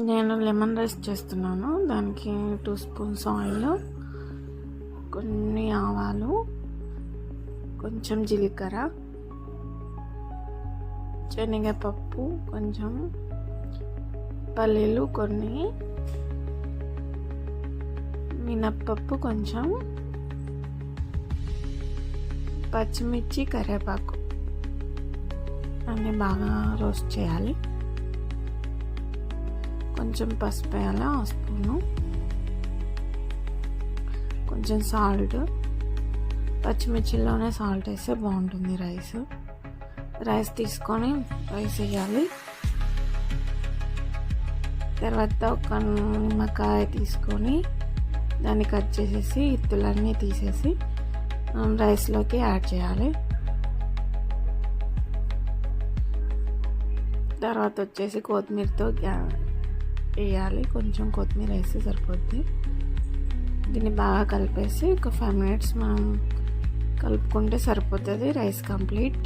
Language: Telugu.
నేను లెమన్ రైస్ చేస్తున్నాను. దానికి 2 స్పూన్స్ ఆయిల్, కొన్ని ఆవాలు, కొంచెం జీలకర్ర, శనగపప్పు, కొంచెం పల్లీలు, కొన్ని మినప్పప్పు, కొంచెం పచ్చిమిర్చి, కరివేపాకు అన్నీ బాగా రోస్ట్ చేయాలి. కొంచెం పసుపు వేయాలి, 1 స్పూను, కొంచెం సాల్ట్. పచ్చిమిర్చిలోనే సాల్ట్ వేస్తే బాగుంటుంది రైస్ తీసుకొని రైస్ వేయాలి. తర్వాత ఒక నిమ్మకాయ తీసుకొని దాన్ని కట్ చేసేసి ఇత్తులన్నీ తీసేసి రైస్లోకి యాడ్ చేయాలి. తర్వాత వచ్చేసి కొత్తిమీరతో వేయాలి. కొంచెం కొత్తిమీర వేస్తే సరిపోద్ది. దీన్ని బాగా కలిపేసి ఒక 5 minutes మనం కలుపుకుంటే సరిపోతుంది. Rice complete.